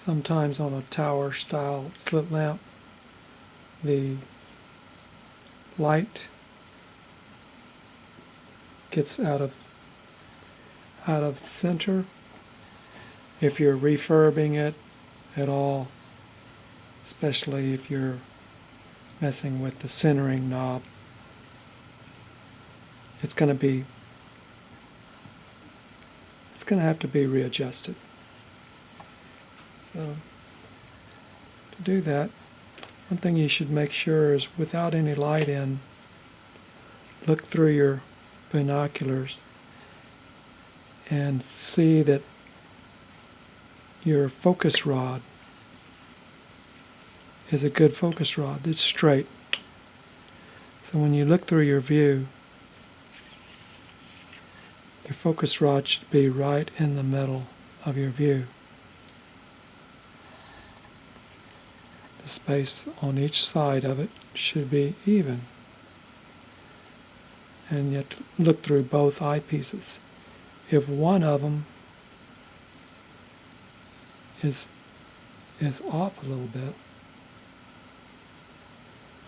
Sometimes on a tower style slit lamp, the light gets out of the center. If you're refurbing it at all, especially if you're messing with the centering knob, it's going to have to be readjusted. So to do that, one thing you should make sure is, without any light in, look through your binoculars and see that your focus rod is a good focus rod that's straight. So when you look through your view, your focus rod should be right in the middle of your view. The space on each side of it should be even. And you have to look through both eyepieces. If one of them is off a little bit,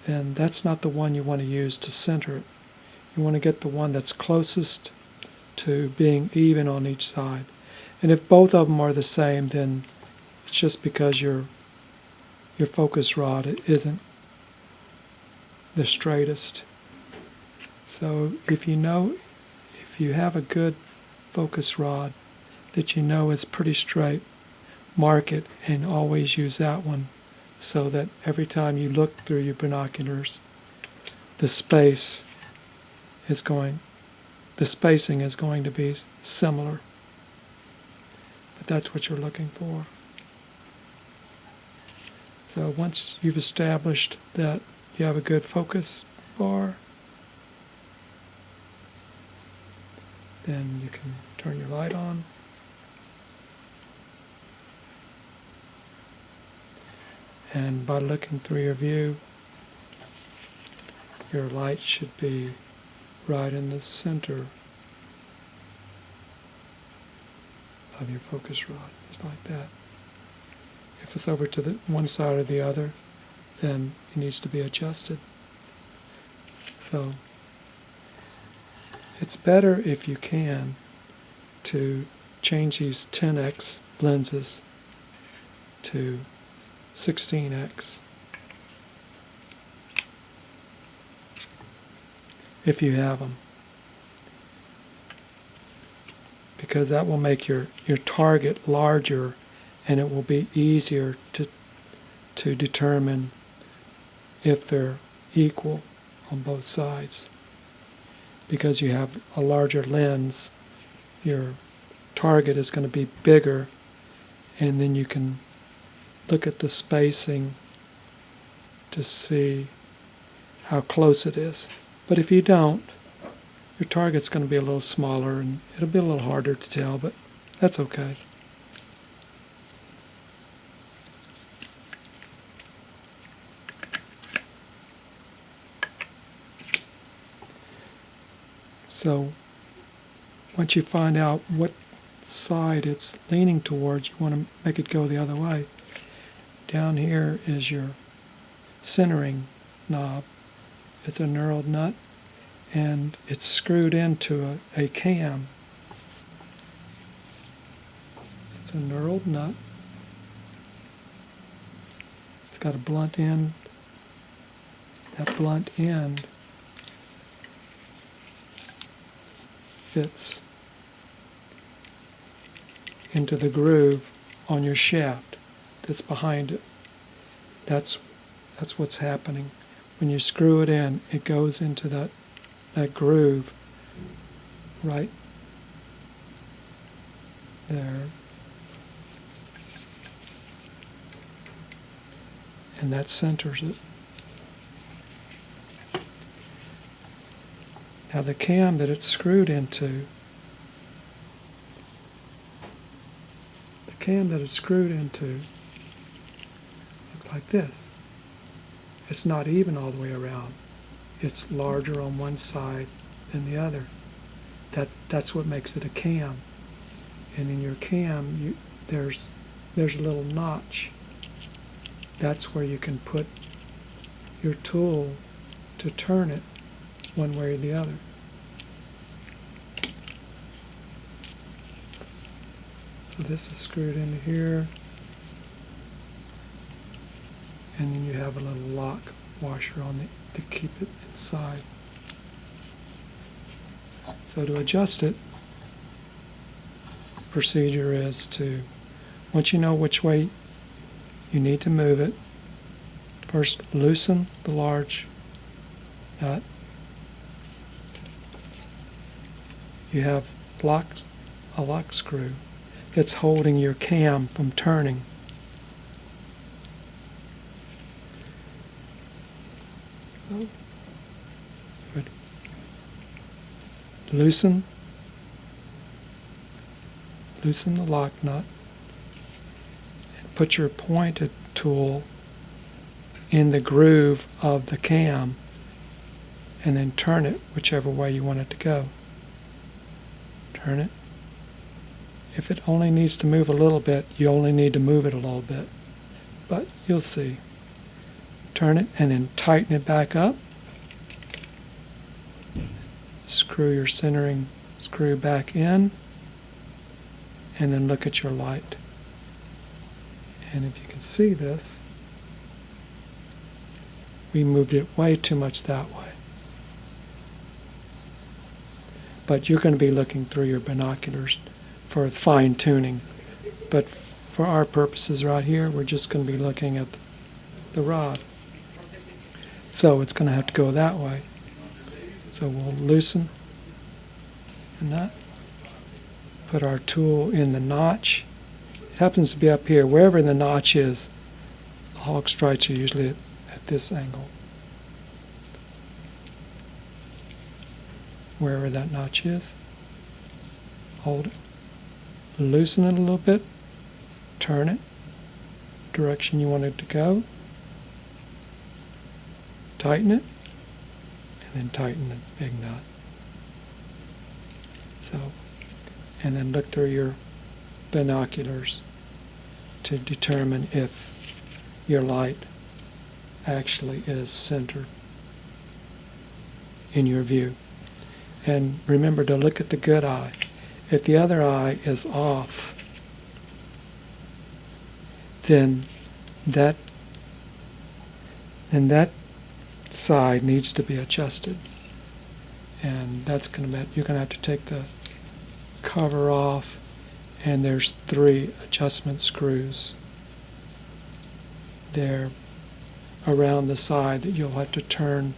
then that's not the one you want to use to center it. You want to get the one that's closest to being even on each side. And if both of them are the same, then it's just because your focus rod isn't the straightest. So if you have a good focus rod that you know is pretty straight, mark it and always use that one, so that every time you look through your binoculars, the spacing is going to be similar. But that's what you're looking for. So once you've established that you have a good focus bar, then you can turn your light on. And by looking through your view, your light should be right in the center of your focus rod, just like that. If it's over to the one side or the other, then it needs to be adjusted. So it's better, if you can, to change these 10x lenses to 16x if you have them, because that will make your target larger, and it will be easier to determine if they're equal on both sides. Because you have a larger lens, your target is going to be bigger, and then you can look at the spacing to see how close it is. But if you don't, your target's going to be a little smaller, and it'll be a little harder to tell, but that's okay. So once you find out what side it's leaning towards, you want to make it go the other way. Down here is your centering knob. It's a knurled nut, and it's screwed into a cam. It's a knurled nut. It's got a blunt end. That blunt end fits into the groove on your shaft that's behind it. That's what's happening. When you screw it in, it goes into that groove right there. And that centers it. Now the cam that it's screwed into, looks like this. It's not even all the way around. It's larger on one side than the other. That's what makes it a cam. And in your cam, there's there's a little notch. That's where you can put your tool to turn it one way or the other. So this is screwed into here, and then you have a little lock washer on it to keep it inside. So to adjust it, procedure is to, once you know which way you need to move it, first loosen the large nut. You have a lock screw that's holding your cam from turning. Oh. Good. Loosen the lock nut and put your pointed tool in the groove of the cam and then turn it whichever way you want it to go. Turn it. If it only needs to move a little bit, you only need to move it a little bit. But you'll see. Turn it and then tighten it back up. Screw your centering screw back in. And then look at your light. And if you can see this, we moved it way too much that way. But you're going to be looking through your binoculars for fine tuning. But for our purposes right here, we're just going to be looking at the rod. So it's going to have to go that way. So we'll loosen the nut, put our tool in the notch. It happens to be up here. Wherever the notch is, the Haag-Strites are usually at this angle. Wherever that notch is, hold it, loosen it a little bit, turn it direction you want it to go, tighten it, and then tighten the big nut. So, and then look through your binoculars to determine if your light actually is centered in your view. And remember to look at the good eye. If the other eye is off, then that side needs to be adjusted. And that's going to mean you're going to have to take the cover off, and there's 3 adjustment screws there around the side that you'll have to turn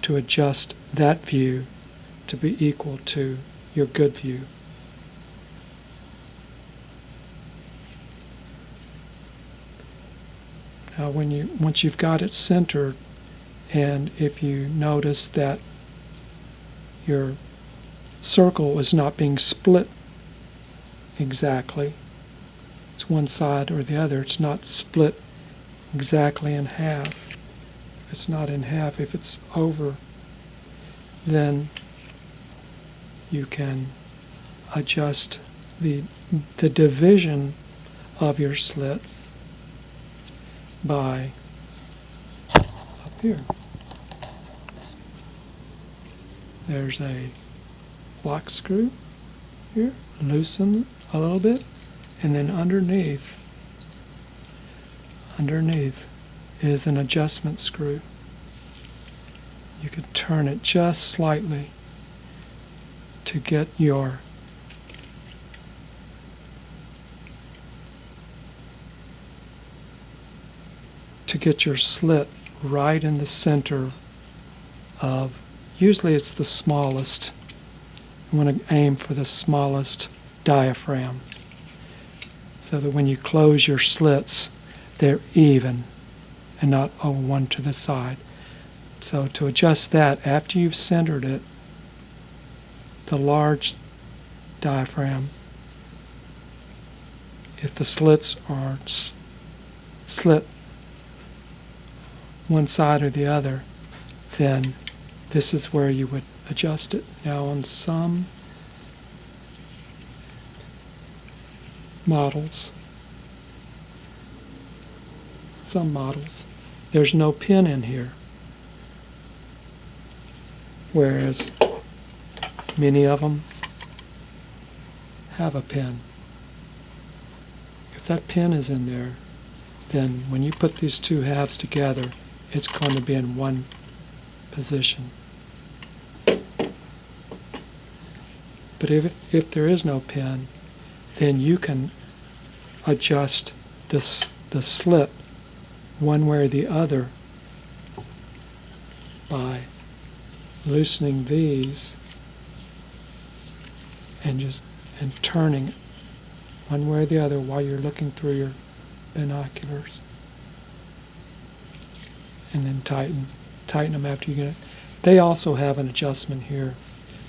to adjust that view to be equal to your good view. Now once you've got it centered, and if you notice that your circle is not being split exactly, it's one side or the other, it's not split exactly in half. If it's not in half, if it's over, then you can adjust the division of your slits by up here. There's a lock screw here, loosen a little bit, and then underneath is an adjustment screw. You can turn it just slightly to get your slit right in the center of, usually it's the smallest. You want to aim for the smallest diaphragm so that when you close your slits, they're even and not one to the side. So to adjust that, after you've centered it, the large diaphragm, if the slits are slit one side or the other, then this is where you would adjust it. Now on some models, some models, there's no pin in here, whereas many of them have a pin. If that pin is in there, then when you put these two halves together, it's going to be in one position. But if there is no pin, then you can adjust the slit one way or the other by loosening these and turning it one way or the other while you're looking through your binoculars, and then tighten them after you get it. They also have an adjustment here,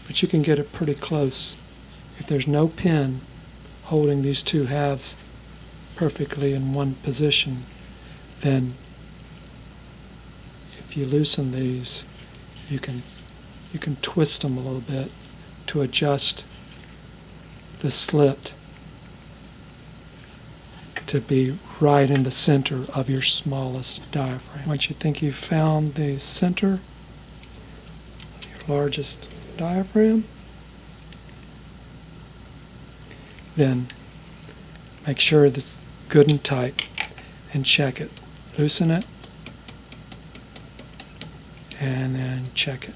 but you can get it pretty close. If there's no pin holding these two halves perfectly in one position, then if you loosen these, you can twist them a little bit to adjust the slit to be right in the center of your smallest diaphragm. Once you think you've found the center of your largest diaphragm, then make sure that it's good and tight and check it. Loosen it and then check it.